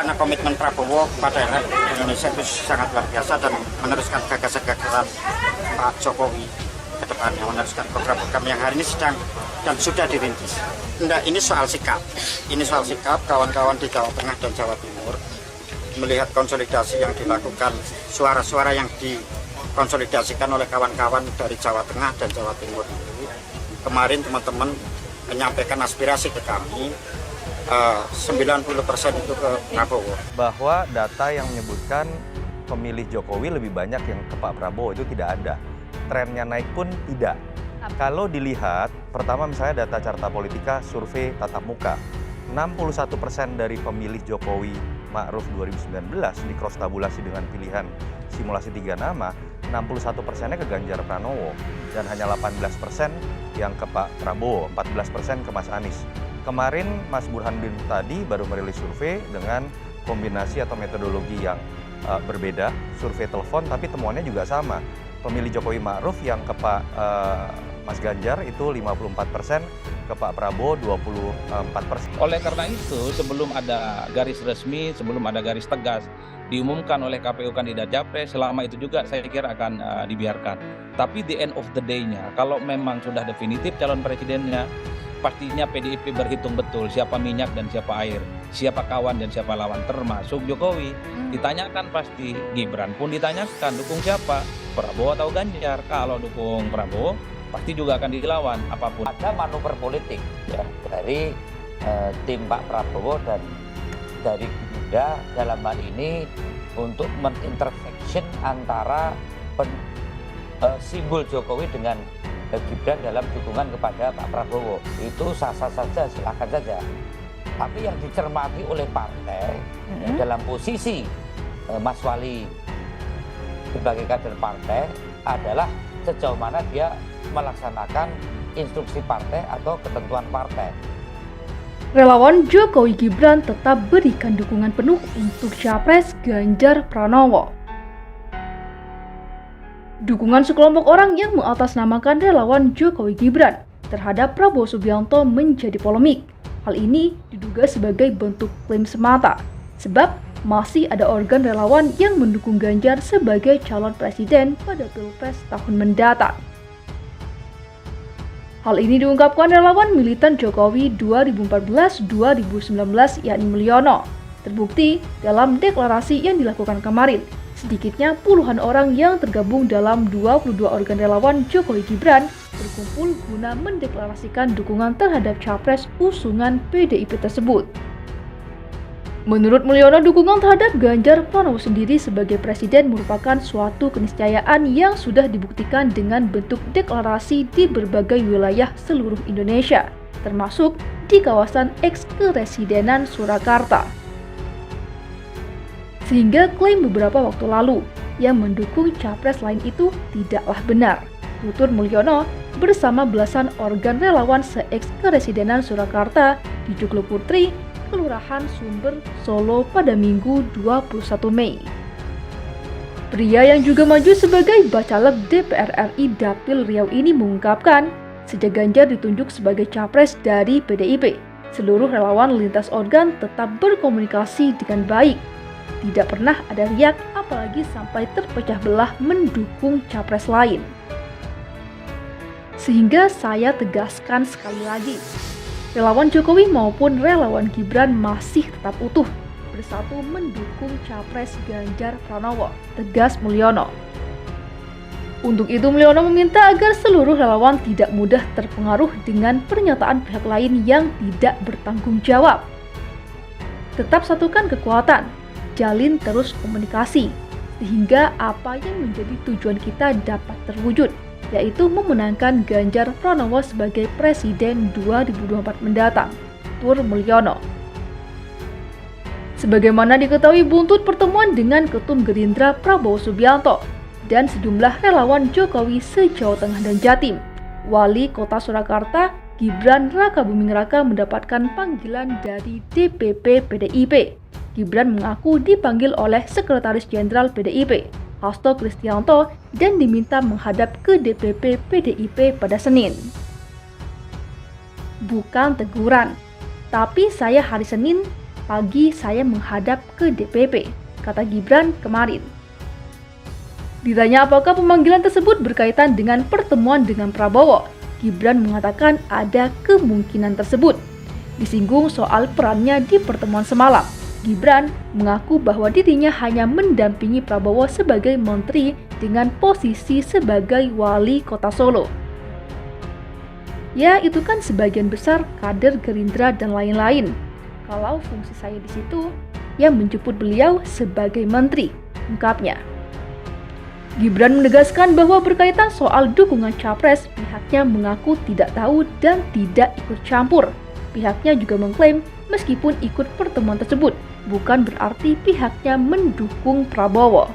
karena komitmen Prabowo kepada rakyat Indonesia itu sangat luar biasa dan meneruskan gagasan-gagasan Pak Jokowi ke depannya, meneruskan program-program yang hari ini sedang dan sudah dirintis. Enggak, ini soal sikap. Ini soal sikap kawan-kawan di Jawa Tengah dan Jawa Timur melihat konsolidasi yang dilakukan, suara-suara yang dikonsolidasikan oleh kawan-kawan dari Jawa Tengah dan Jawa Timur itu. Kemarin teman-teman menyampaikan aspirasi ke kami, 90% itu ke Prabowo. Bahwa data yang menyebutkan pemilih Jokowi lebih banyak yang ke Pak Prabowo itu tidak ada. Trennya naik pun tidak. Kalau dilihat, pertama misalnya data Carta Politika survei tatap muka, 61% dari pemilih Jokowi Ma'ruf 2019 di cross tabulasi dengan pilihan simulasi 3 nama, 61%-nya ke Ganjar Pranowo dan hanya 18% yang ke Pak Prabowo, 14% ke Mas Anies. Kemarin Mas Burhanuddin tadi baru merilis survei dengan kombinasi atau metodologi yang berbeda, survei telepon tapi temuannya juga sama. Pemilih Jokowi Ma'ruf yang ke Pak Mas Ganjar itu 54%, ke Pak Prabowo 24%. Oleh karena itu, sebelum ada garis resmi, sebelum ada garis tegas diumumkan oleh KPU kandidat Capres, selama itu juga saya kira akan dibiarkan. Tapi the end of the day-nya, kalau memang sudah definitif calon presidennya, pastinya PDIP berhitung betul siapa minyak dan siapa air, siapa kawan dan siapa lawan, termasuk Jokowi. Ditanyakan pasti, Gibran pun ditanyakan dukung siapa, Prabowo atau Ganjar. Kalau dukung Prabowo, pasti juga akan dilawan apapun. Ada manuver politik ya dari tim Pak Prabowo dan dari Gerindra dalam hal ini untuk mengintersection antara simbol Jokowi dengan Gibran dalam dukungan kepada Pak Prabowo. Itu sah-sah saja, silakan saja. Tapi yang dicermati oleh partai dalam posisi Mas Wali sebagai kader partai adalah sejauh mana dia melaksanakan instruksi partai atau ketentuan partai. Relawan Jokowi Gibran tetap berikan dukungan penuh untuk Capres Ganjar Pranowo. Dukungan sekelompok orang yang mengatasnamakan relawan Jokowi Gibran terhadap Prabowo Subianto menjadi polemik. Hal ini diduga sebagai bentuk klaim semata, sebab masih ada organ relawan yang mendukung Ganjar sebagai calon presiden pada Pilpres tahun mendatang. Hal ini diungkapkan relawan militan Jokowi 2014-2019 yakni Mulyono. Terbukti dalam deklarasi yang dilakukan kemarin, sedikitnya puluhan orang yang tergabung dalam 22 organ relawan Jokowi Gibran berkumpul guna mendeklarasikan dukungan terhadap capres usungan PDIP tersebut. Menurut Mulyono, dukungan terhadap Ganjar Pranowo sendiri sebagai presiden merupakan suatu keniscayaan yang sudah dibuktikan dengan bentuk deklarasi di berbagai wilayah seluruh Indonesia, termasuk di kawasan eks-keresidenan Surakarta. Sehingga klaim beberapa waktu lalu yang mendukung capres lain itu tidaklah benar, tutur Mulyono bersama belasan organ relawan se-eks-keresidenan Surakarta di Joglo Putri, Kelurahan Sumber, Solo pada Minggu 21 Mei. Pria yang juga maju sebagai Bacalek DPR RI Dapil Riau ini mengungkapkan, sejak Ganjar ditunjuk sebagai capres dari PDIP, seluruh relawan lintas organ tetap berkomunikasi dengan baik. Tidak pernah ada riak, apalagi sampai terpecah belah mendukung capres lain. Sehingga saya tegaskan sekali lagi, relawan Jokowi maupun relawan Gibran masih tetap utuh, bersatu mendukung capres Ganjar Pranowo, tegas Mulyono. Untuk itu Mulyono meminta agar seluruh relawan tidak mudah terpengaruh dengan pernyataan pihak lain yang tidak bertanggung jawab. Tetap satukan kekuatan, jalin terus komunikasi, sehingga apa yang menjadi tujuan kita dapat terwujud, yaitu memenangkan Ganjar Pranowo sebagai Presiden 2024 mendatang, tutur Mulyono. Sebagaimana diketahui, buntut pertemuan dengan Ketum Gerindra Prabowo Subianto dan sejumlah relawan Jokowi se-Jawa Tengah dan Jatim, Wali Kota Surakarta Gibran Rakabuming Raka mendapatkan panggilan dari DPP PDIP. Gibran mengaku dipanggil oleh Sekretaris Jenderal PDIP, Hasto Kristianto, dan diminta menghadap ke DPP PDIP pada Senin. Bukan teguran, tapi saya hari Senin pagi saya menghadap ke DPP, kata Gibran kemarin. Ditanya apakah pemanggilan tersebut berkaitan dengan pertemuan dengan Prabowo, Gibran mengatakan ada kemungkinan tersebut. Disinggung soal perannya di pertemuan semalam, Gibran mengaku bahwa dirinya hanya mendampingi Prabowo sebagai menteri dengan posisi sebagai wali kota Solo. Ya, itu kan sebagian besar kader Gerindra dan lain-lain. Kalau fungsi saya di situ, ya menjemput beliau sebagai menteri, ungkapnya. Gibran menegaskan bahwa berkaitan soal dukungan capres, pihaknya mengaku tidak tahu dan tidak ikut campur. Pihaknya juga mengklaim meskipun ikut pertemuan tersebut, bukan berarti pihaknya mendukung Prabowo.